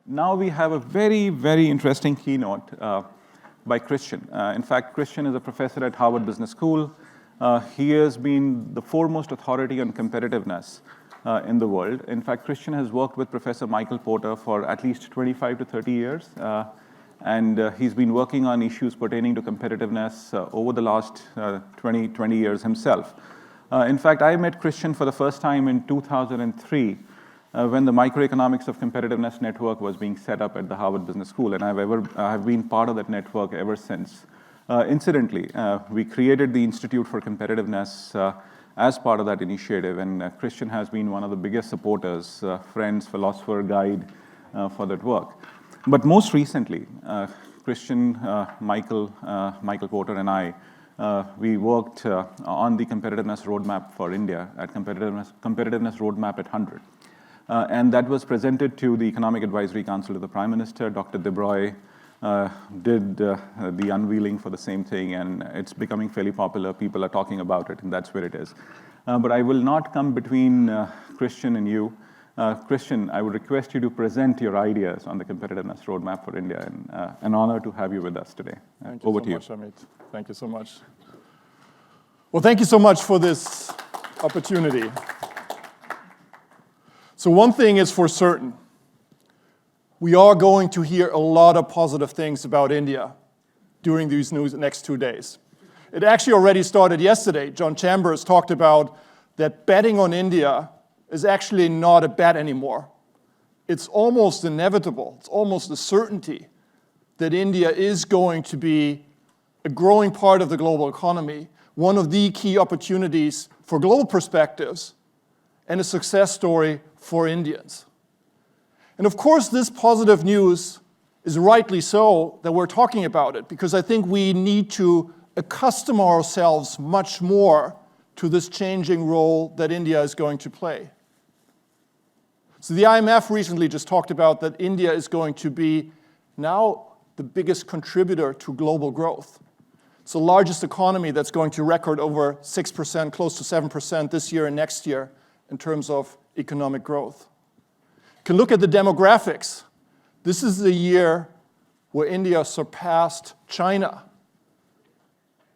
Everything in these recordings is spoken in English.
Now we have a very, very interesting keynote by Christian. In fact, Christian is a professor at Harvard Business School. He has been the foremost authority on competitiveness in the world. In fact, Christian has worked with Professor Michael Porter for at least 25 to 30 years. And he's been working on issues pertaining to competitiveness over the last 20 years himself. In fact, I met Christian for the first time in 2003 when the Microeconomics of Competitiveness Network was being set up at the Harvard Business School, and I've been part of that network ever since. Incidentally, we created the Institute for Competitiveness as part of that initiative, and Christian has been one of the biggest supporters, friends, philosopher, guide for that work. But most recently, Christian, Michael Porter, and I, we worked on the competitiveness roadmap for India at competitiveness roadmap at 100. And that was presented to the Economic Advisory Council to the Prime Minister. Dr. De Broglie did the unveiling for the same thing, and it's becoming fairly popular. People are talking about it, and that's where it is. But I will not come between Christian and you. Christian, I would request you to present your ideas on the competitiveness roadmap for India, and an honor to have you with us today. Over to you. Thank you so much, Amit. Thank you so much. Well, thank you so much for this opportunity. So one thing is for certain. We are going to hear a lot of positive things about India during these next 2 days. It actually already started yesterday. John Chambers talked about that betting on India is actually not a bet anymore. It's almost inevitable. It's almost a certainty that India is going to be a growing part of the global economy, one of the key opportunities for global perspectives, and a success story for Indians. And of course, this positive news is rightly so that we're talking about it, because I think we need to accustom ourselves much more to this changing role that India is going to play. So the IMF recently just talked about that India is going to be now the biggest contributor to global growth. It's the largest economy that's going to record over 6%, close to 7% this year and next year in terms of economic growth. You can look at the demographics. This is the year where India surpassed China.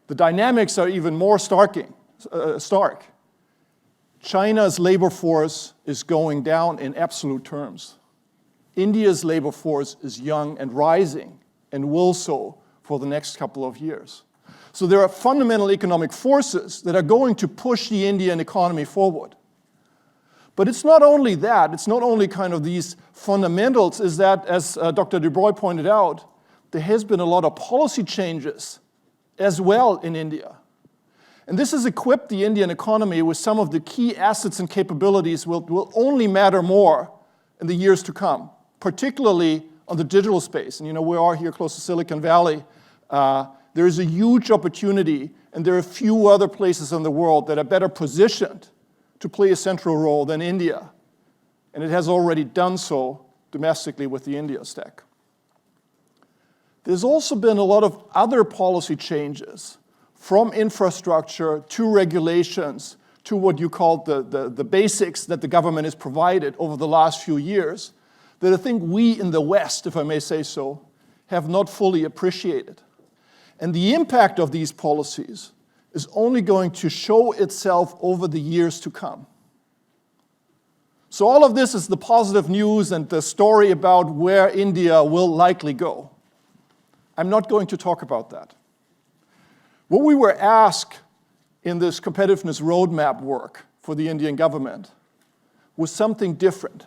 The dynamics are even more stark. China's labor force is going down in absolute terms. India's labor force is young and rising and will so for the next couple of years. So there are fundamental economic forces that are going to push the Indian economy forward. But it's not only that, it's not only kind of these fundamentals, is that, as Dr. De Broglie pointed out, there has been a lot of policy changes as well in India. And this has equipped the Indian economy with some of the key assets and capabilities will only matter more in the years to come, particularly on the digital space. And we are here close to Silicon Valley. There is a huge opportunity, and there are few other places in the world that are better positioned to play a central role than India. And it has already done so domestically with the India Stack. There's also been a lot of other policy changes, from infrastructure to regulations to what you call the basics that the government has provided over the last few years, that I think we in the West, if I may say so, have not fully appreciated. And the impact of these policies is only going to show itself over the years to come. So all of this is the positive news and the story about where India will likely go. I'm not going to talk about that. What we were asked in this competitiveness roadmap work for the Indian government was something different.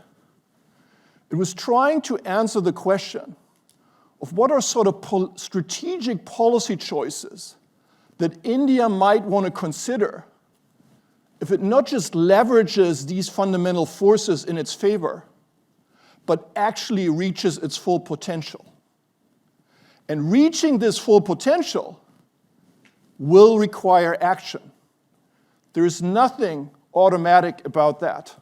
It was trying to answer the question of what are sort of strategic policy choices that India might want to consider if it not just leverages these fundamental forces in its favor, but actually reaches its full potential. And reaching this full potential will require action. There is nothing automatic about that.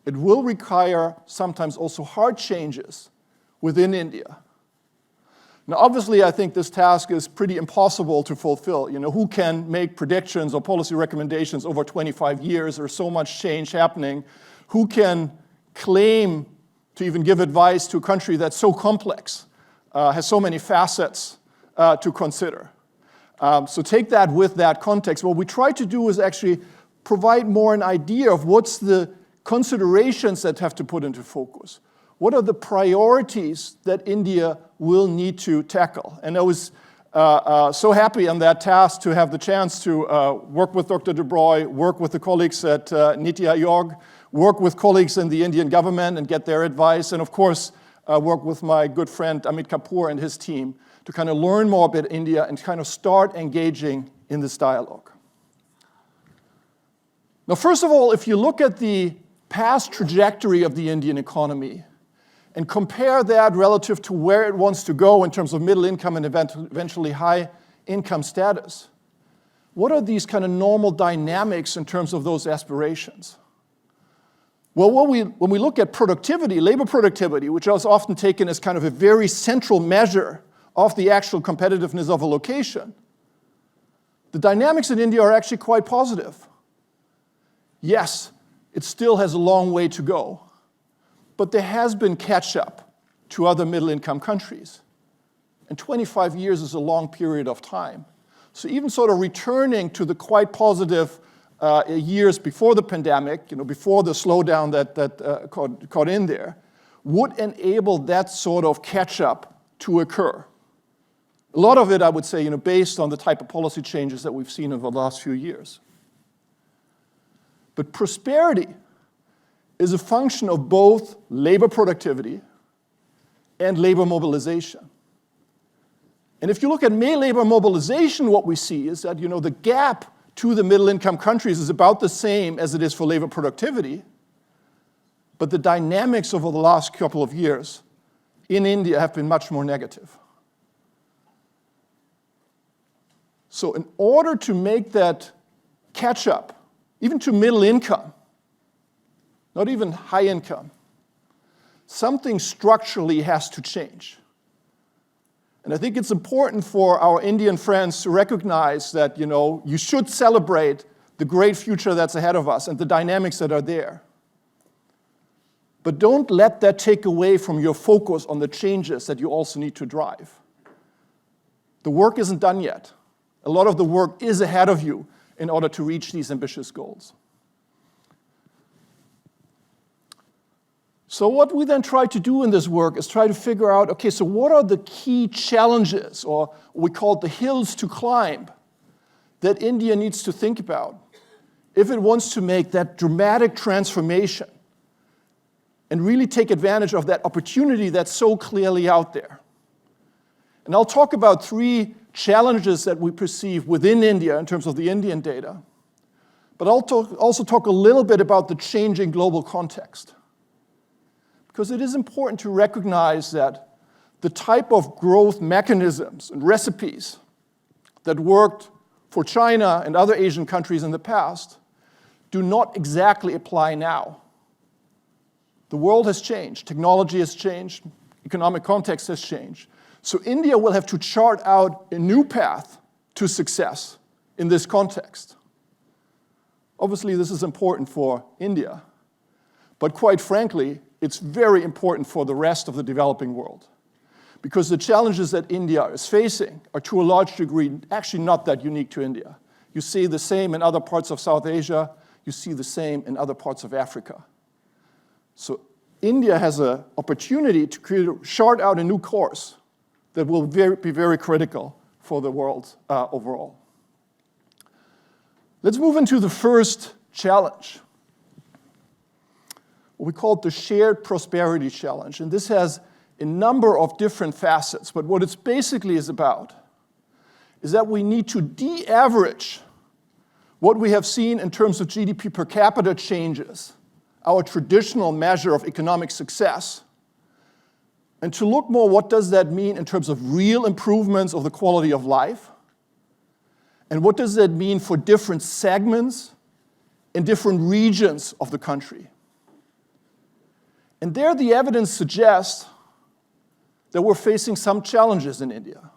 It will require sometimes also hard changes within India. Now, obviously, I think this task is pretty impossible to fulfill. Who can make predictions or policy recommendations over 25 years? There's so much change happening. Who can claim to even give advice to a country that's so complex, has so many facets to consider. So take that with that context. What we try to do is actually provide more an idea of what's the considerations that have to put into focus. What are the priorities that India will need to tackle? And I was so happy on that task to have the chance to work with Dr. De Broglie, work with the colleagues at Niti Aayog, work with colleagues in the Indian government and get their advice, and of course, work with my good friend Amit Kapoor and his team to kind of learn more about India and kind of start engaging in this dialogue. Now, first of all, if you look at the past trajectory of the Indian economy and compare that relative to where it wants to go in terms of middle income and eventually high income status, what are these kind of normal dynamics in terms of those aspirations? Well, when we look at productivity, labor productivity, which is often taken as kind of a very central measure of the actual competitiveness of a location, the dynamics in India are actually quite positive. Yes, it still has a long way to go, but there has been catch-up to other middle-income countries. And 25 years is a long period of time. So even sort of returning to the quite positive years before the pandemic, before the slowdown that caught in there, would enable that sort of catch-up to occur. A lot of it, I would say, based on the type of policy changes that we've seen over the last few years. But prosperity is a function of both labor productivity and labor mobilization. And if you look at labor mobilization, what we see is that the gap to the middle-income countries is about the same as it is for labor productivity, but the dynamics over the last couple of years in India have been much more negative. So in order to make that catch-up, even to middle income, not even high income, something structurally has to change. And I think it's important for our Indian friends to recognize that, you should celebrate the great future that's ahead of us and the dynamics that are there. But don't let that take away from your focus on the changes that you also need to drive. The work isn't done yet. A lot of the work is ahead of you in order to reach these ambitious goals. So what we then try to do in this work is try to figure out, okay, so what are the key challenges, or we call it the hills to climb, that India needs to think about if it wants to make that dramatic transformation and really take advantage of that opportunity that's so clearly out there. And I'll talk about 3 challenges that we perceive within India in terms of the Indian data, but I'll also talk a little bit about the changing global context. Because it is important to recognize that the type of growth mechanisms and recipes that worked for China and other Asian countries in the past do not exactly apply now. The world has changed, technology has changed, economic context has changed. So India will have to chart out a new path to success in this context. Obviously, this is important for India, but quite frankly, it's very important for the rest of the developing world. Because the challenges that India is facing are to a large degree actually not that unique to India. You see the same in other parts of South Asia, you see the same in other parts of Africa. So India has an opportunity to chart out a new course that will be very critical for the world overall. Let's move into the first challenge. We call it the shared prosperity challenge. And this has a number of different facets. But what it's basically is about is that we need to de-average what we have seen in terms of GDP per capita changes, our traditional measure of economic success, and to look more what does that mean in terms of real improvements of the quality of life, and what does that mean for different segments in different regions of the country. And there the evidence suggests that we're facing some challenges in India.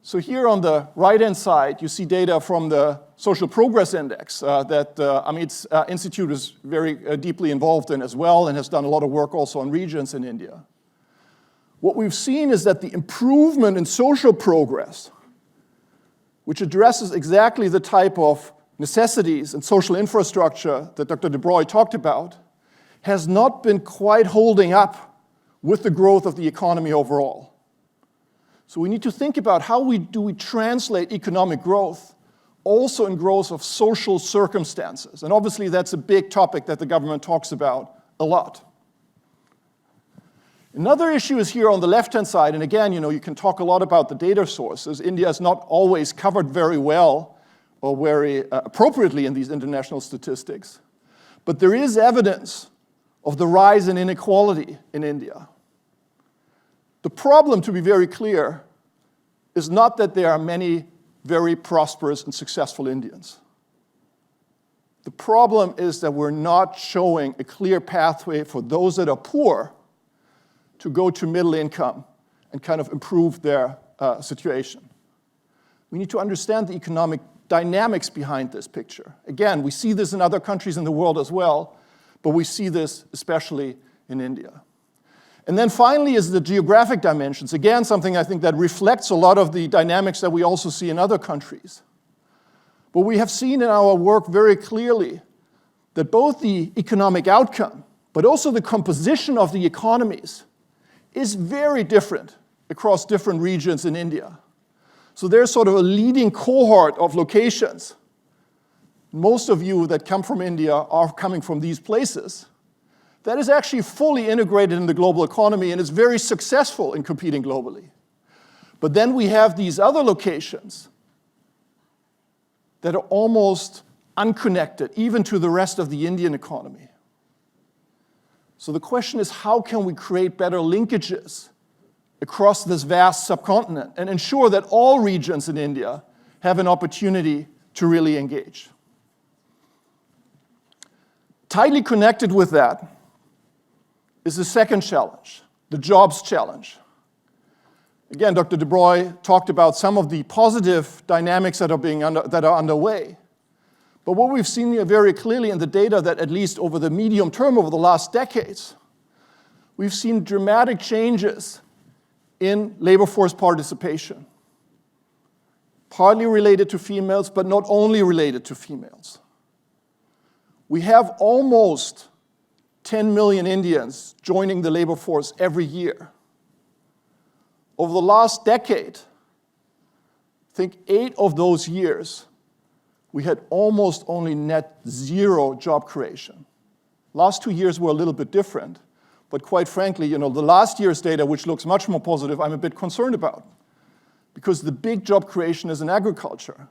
So here on the right-hand side, you see data from the Social Progress Index that Amit's institute is very deeply involved in as well and has done a lot of work also on regions in India. What we've seen is that the improvement in social progress, which addresses exactly the type of necessities and social infrastructure that Dr. De Broglie talked about, has not been quite holding up with the growth of the economy overall. So we need to think about how do we translate economic growth also in growth of social circumstances. And obviously that's a big topic that the government talks about a lot. Another issue is here on the left-hand side, and again, you can talk a lot about the data sources. India is not always covered very well or very appropriately in these international statistics. But there is evidence of the rise in inequality in India. The problem, to be very clear, is not that there are many very prosperous and successful Indians. The problem is that we're not showing a clear pathway for those that are poor to go to middle income and kind of improve their situation. We need to understand the economic dynamics behind this picture. Again, we see this in other countries in the world as well, but we see this especially in India. And then finally is the geographic dimensions. Again, something I think that reflects a lot of the dynamics that we also see in other countries. But we have seen in our work very clearly that both the economic outcome, but also the composition of the economies is very different across different regions in India. So there's sort of a leading cohort of locations. Most of you that come from India are coming from these places. That is actually fully integrated in the global economy and is very successful in competing globally. But then we have these other locations that are almost unconnected, even to the rest of the Indian economy. So the question is, how can we create better linkages across this vast subcontinent and ensure that all regions in India have an opportunity to really engage? Tightly connected with that is the second challenge, the jobs challenge. Again, Dr. De Broglie talked about some of the positive dynamics that are underway. But what we've seen here very clearly in the data that at least over the medium term, over the last decades, we've seen dramatic changes in labor force participation, partly related to females, but not only related to females. We have almost 10 million Indians joining the labor force every year. Over the last decade, I think 8 of those years, we had almost only net zero job creation. Last 2 years were a little bit different, but quite frankly, the last year's data, which looks much more positive, I'm a bit concerned about, because the big job creation is in agriculture.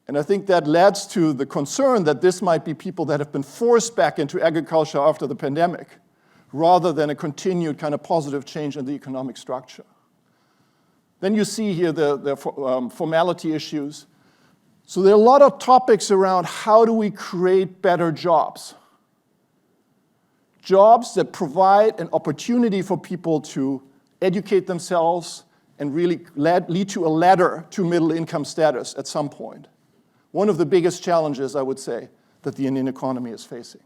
And I think that leads to the concern that this might be people that have been forced back into agriculture after the pandemic, rather than a continued kind of positive change in the economic structure. Then you see here the formality issues. So there are a lot of topics around how do we create better jobs. Jobs that provide an opportunity for people to educate themselves and really lead to a ladder to middle income status at some point. One of the biggest challenges, I would say, that the Indian economy is facing.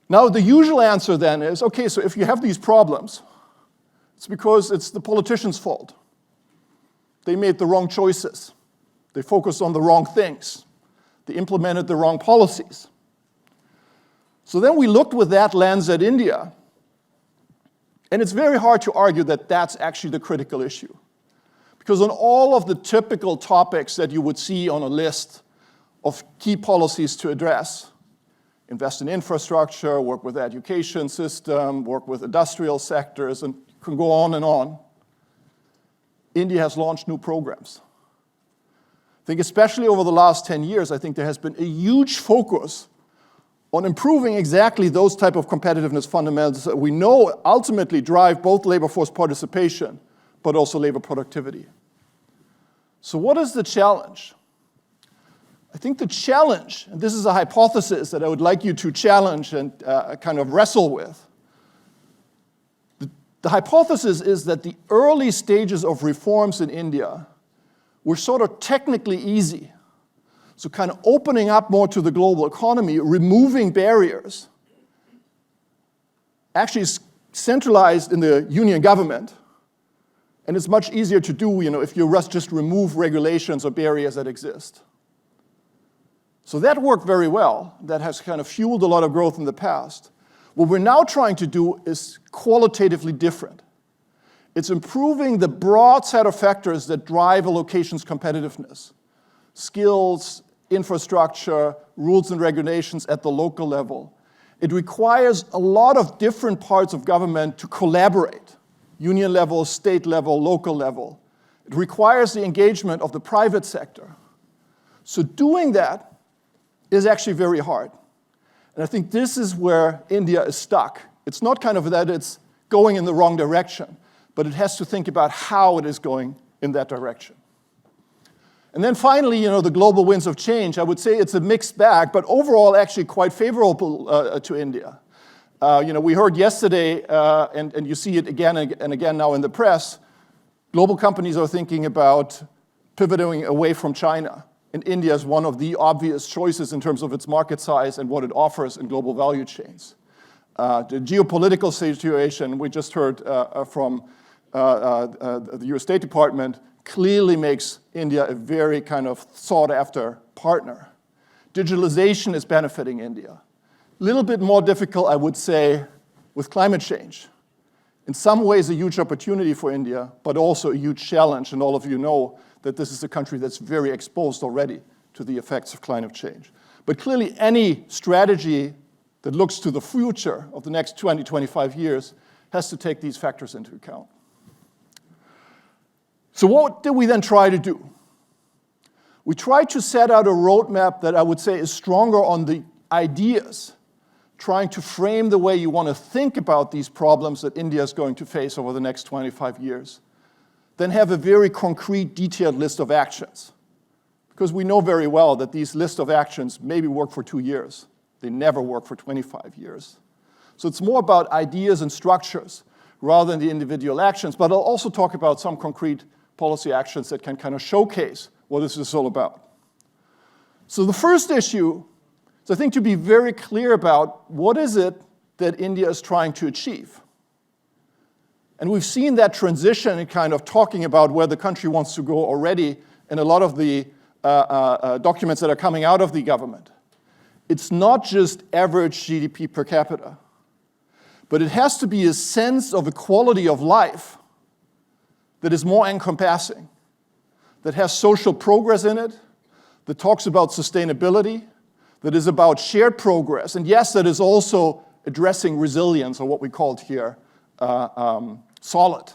Now, the usual answer then is, okay, so if you have these problems, it's because it's the politicians' fault. They made the wrong choices. They focused on the wrong things. They implemented the wrong policies. So then we looked with that lens at India, and it's very hard to argue that that's actually the critical issue. Because on all of the typical topics that you would see on a list of key policies to address, invest in infrastructure, work with the education system, work with industrial sectors, and can go on and on, India has launched new programs. I think especially over the last 10 years, I think there has been a huge focus on improving exactly those type of competitiveness fundamentals that we know ultimately drive both labor force participation but also labor productivity. So what is the challenge? I think the challenge, and this is a hypothesis that I would like you to challenge and kind of wrestle with. The hypothesis is that the early stages of reforms in India were sort of technically easy. So kind of opening up more to the global economy, removing barriers, actually is centralized in the union government. And it's much easier to do, if you just remove regulations or barriers that exist. So that worked very well. That has kind of fueled a lot of growth in the past. What we're now trying to do is qualitatively different. It's improving the broad set of factors that drive a location's competitiveness. Skills, infrastructure, rules and regulations at the local level. It requires a lot of different parts of government to collaborate. Union level, state level, local level. It requires the engagement of the private sector. So doing that is actually very hard. And I think this is where India is stuck. It's not kind of that it's going in the wrong direction, but it has to think about how it is going in that direction. And then finally, the global winds of change, I would say it's a mixed bag, but overall actually quite favorable to India. We heard yesterday, and you see it again and again now in the press, global companies are thinking about pivoting away from China. And India is one of the obvious choices in terms of its market size and what it offers in global value chains. The geopolitical situation, we just heard from the US State Department, clearly makes India a very kind of sought-after partner. Digitalization is benefiting India. A little bit more difficult, I would say, with climate change. In some ways, a huge opportunity for India, but also a huge challenge, and all of you know that this is a country that's very exposed already to the effects of climate change. But clearly, any strategy that looks to the future of the next 20, 25 years has to take these factors into account. So what did we then try to do? We tried to set out a roadmap that I would say is stronger on the ideas, trying to frame the way you want to think about these problems that India is going to face over the next 25 years. Then have a very concrete, detailed list of actions. Because we know very well that these list of actions maybe work for 2 years. They never work for 25 years. So it's more about ideas and structures rather than the individual actions, but I'll also talk about some concrete policy actions that can kind of showcase what this is all about. So the first issue is, I think, to be very clear about what is it that India is trying to achieve. And we've seen that transition in kind of talking about where the country wants to go already in a lot of the documents that are coming out of the government. It's not just average GDP per capita, but it has to be a sense of a quality of life that is more encompassing, that has social progress in it, that talks about sustainability, that is about shared progress, and yes, that is also addressing resilience, or what we called here solid.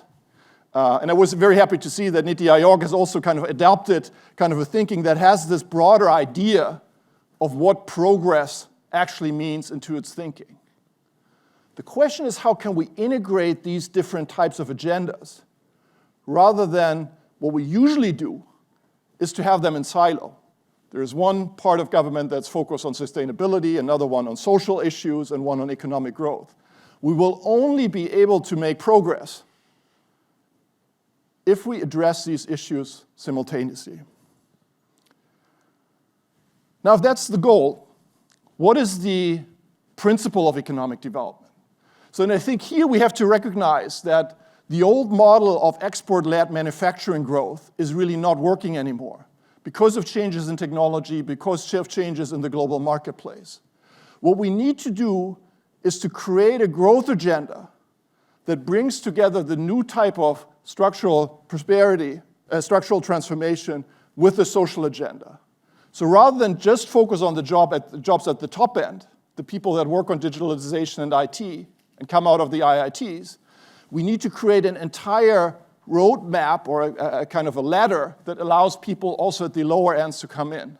And I was very happy to see that Niti Aayog has also kind of adopted kind of a thinking that has this broader idea of what progress actually means into its thinking. The question is, how can we integrate these different types of agendas rather than what we usually do is to have them in silo. There's one part of government that's focused on sustainability, another one on social issues, and one on economic growth. We will only be able to make progress if we address these issues simultaneously. Now, if that's the goal, what is the principle of economic development? So and I think here we have to recognize that the old model of export-led manufacturing growth is really not working anymore because of changes in technology, because of changes in the global marketplace. What we need to do is to create a growth agenda that brings together the new type of structural prosperity, structural transformation with the social agenda. So rather than just focus on the jobs at the top end, the people that work on digitalization and IT and come out of the IITs, we need to create an entire roadmap or a kind of a ladder that allows people also at the lower ends to come in.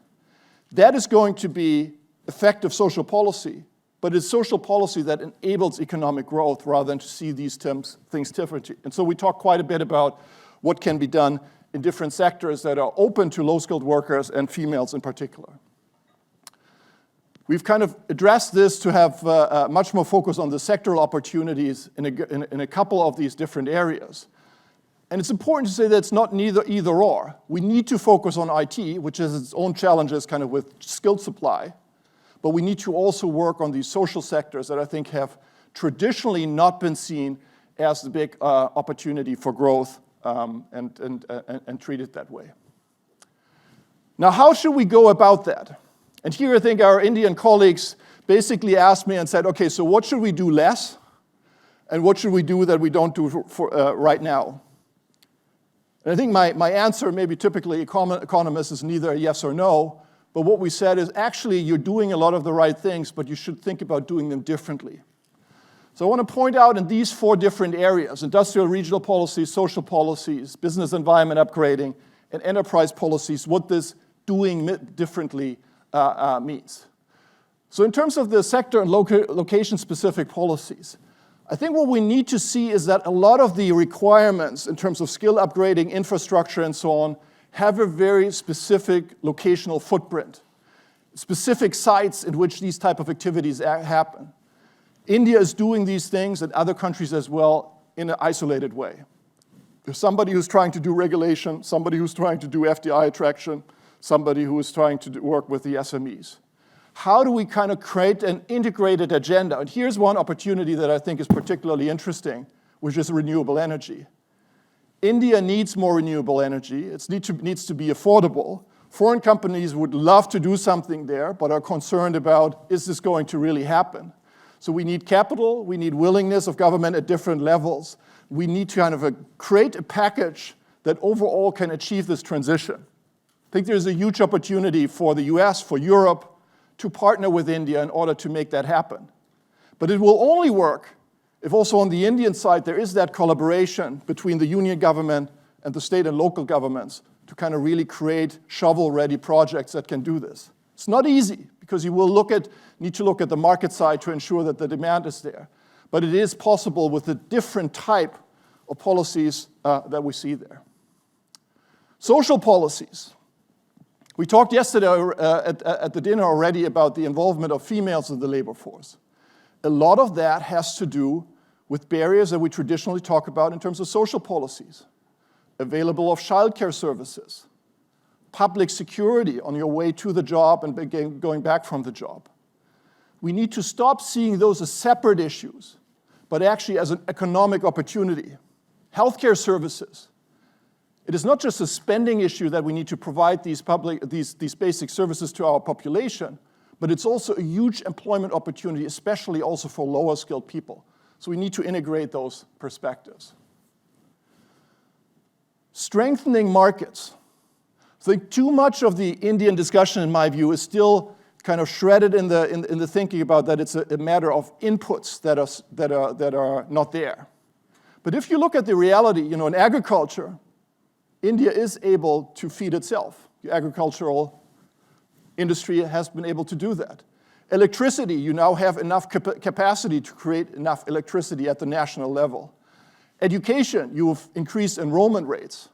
That is going to be effective social policy, but it's social policy that enables economic growth rather than to see these things differently. And so we talk quite a bit about what can be done in different sectors that are open to low-skilled workers and females in particular. We've kind of addressed this to have much more focus on the sectoral opportunities in a couple of these different areas. And it's important to say that it's not neither either or. We need to focus on IT, which has its own challenges kind of with skilled supply, but we need to also work on these social sectors that I think have traditionally not been seen as the big opportunity for growth and treated that way. Now, how should we go about that? And here I think our Indian colleagues basically asked me and said, okay, so what should we do less? And what should we do that we don't do right now? And I think my answer, maybe typically economists, is neither a yes or no, but what we said is actually you're doing a lot of the right things, but you should think about doing them differently. So I want to point out in these 4 different areas, industrial regional policies, social policies, business environment upgrading, and enterprise policies, what this doing differently means. So in terms of the sector and location-specific policies, I think what we need to see is that a lot of the requirements in terms of skill upgrading, infrastructure, and so on, have a very specific locational footprint, specific sites in which these type of activities happen. India is doing these things, and other countries as well, in an isolated way. There's somebody who's trying to do regulation, somebody who's trying to do FDI attraction, somebody who is trying to work with the SMEs. How do we kind of create an integrated agenda? And here's one opportunity that I think is particularly interesting, which is renewable energy. India needs more renewable energy. It needs to be affordable. Foreign companies would love to do something there, but are concerned about, is this going to really happen? So we need capital, we need willingness of government at different levels. We need to kind of create a package that overall can achieve this transition. I think there's a huge opportunity for the US, for Europe, to partner with India in order to make that happen. But it will only work if also on the Indian side there is that collaboration between the union government and the state and local governments to kind of really create shovel-ready projects that can do this. It's not easy because you will need to look at the market side to ensure that the demand is there. But it is possible with the different type of policies that we see there. Social policies. We talked yesterday at the dinner already about the involvement of females in the labor force. A lot of that has to do with barriers that we traditionally talk about in terms of social policies. Available of childcare services, public security on your way to the job and going back from the job. We need to stop seeing those as separate issues, but actually as an economic opportunity. Healthcare services. It is not just a spending issue that we need to provide these basic services to our population, but it's also a huge employment opportunity, especially also for lower skilled people. So we need to integrate those perspectives. Strengthening markets. I think too much of the Indian discussion, in my view, is still kind of shredded in the thinking about that it's a matter of inputs that are not there. But if you look at the reality, in agriculture, India is able to feed itself. The agricultural industry has been able to do that. Electricity, you now have enough capacity to create enough electricity at the national level. Education, you've increased enrollment rates.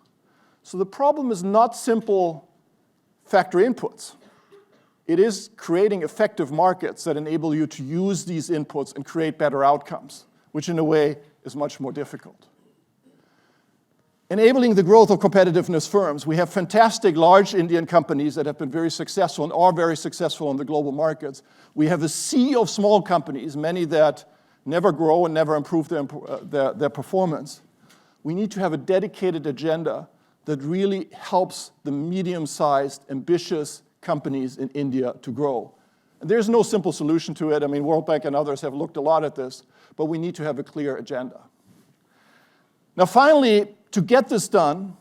So the problem is not simple factor inputs. It is creating effective markets that enable you to use these inputs and create better outcomes, which in a way is much more difficult. Enabling the growth of competitiveness firms. We have fantastic large Indian companies that have been very successful and are very successful in the global markets. We have a sea of small companies, many that never grow and never improve their performance. We need to have a dedicated agenda that really helps the medium-sized, ambitious companies in India to grow. And there's no simple solution to it. I mean, World Bank and others have looked a lot at this, but we need to have a clear agenda. Now, finally, to get this done,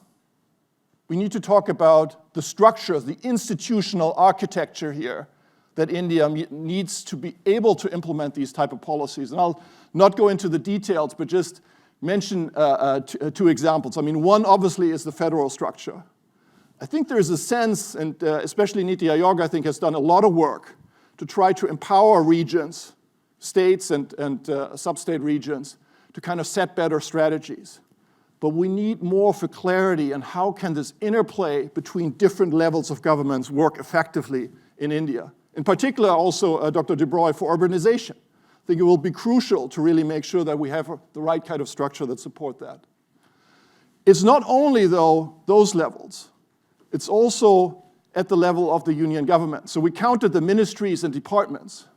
we need to talk about the structures, the institutional architecture here that India needs to be able to implement these type of policies. And I'll not go into the details, but just mention two examples. I mean, one obviously is the federal structure. I think there's a sense, and especially Niti Aayog, I think, has done a lot of work to try to empower regions, states and sub-state regions, to kind of set better strategies. But we need more for clarity on how can this interplay between different levels of governments work effectively in India. In particular, also, Dr. De Broglie, for urbanization. I think it will be crucial to really make sure that we have the right kind of structure that support that. It's not only, though, those levels. It's also at the level of the union government. So we counted the ministries and departments.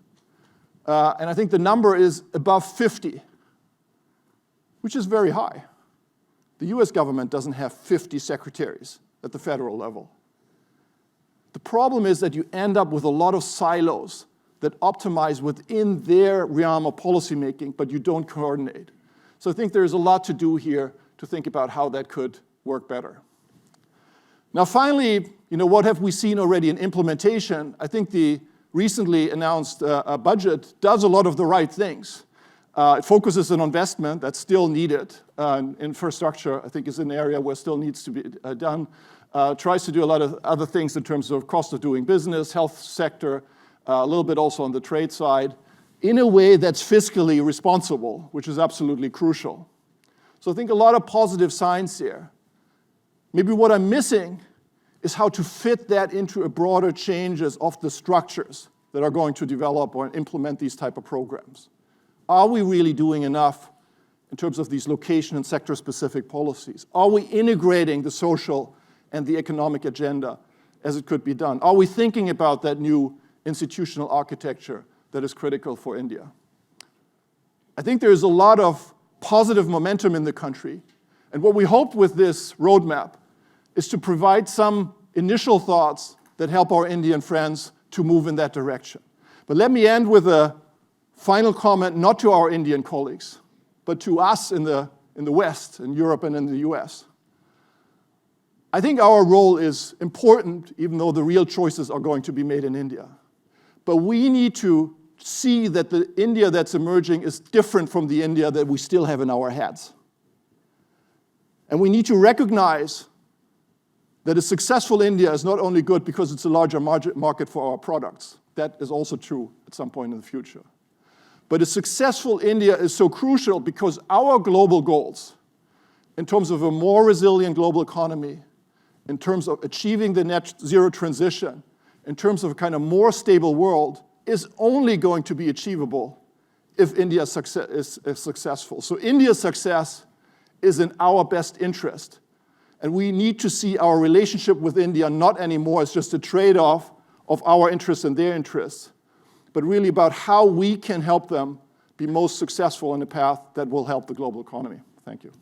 And I think the number is above 50, which is very high. The US government doesn't have 50 secretaries at the federal level. The problem is that you end up with a lot of silos that optimize within their realm of policymaking, but you don't coordinate. So I think there's a lot to do here to think about how that could work better. Now finally, what have we seen already in implementation? I think the recently announced budget does a lot of the right things. It focuses on investment that's still needed. Infrastructure, I think, is an area where still needs to be done. Tries to do a lot of other things in terms of cost of doing business, health sector, a little bit also on the trade side, in a way that's fiscally responsible, which is absolutely crucial. So I think a lot of positive signs here. Maybe what I'm missing is how to fit that into a broader changes of the structures that are going to develop or implement these type of programs. Are we really doing enough in terms of these location and sector-specific policies? Are we integrating the social and the economic agenda as it could be done? Are we thinking about that new institutional architecture that is critical for India? I think there is a lot of positive momentum in the country. And what we hope with this roadmap is to provide some initial thoughts that help our Indian friends to move in that direction. But let me end with a final comment, not to our Indian colleagues, but to us in the West, in Europe and in the US. I think our role is important, even though the real choices are going to be made in India. But we need to see that the India that's emerging is different from the India that we still have in our heads. And we need to recognize that a successful India is not only good because it's a larger market for our products. That is also true at some point in the future. But a successful India is so crucial because our global goals, in terms of a more resilient global economy, in terms of achieving the net zero transition, in terms of a kind of more stable world, is only going to be achievable if India is successful. So India's success is in our best interest. And we need to see our relationship with India not anymore as just a trade-off of our interests and their interests, but really about how we can help them be most successful in a path that will help the global economy. Thank you.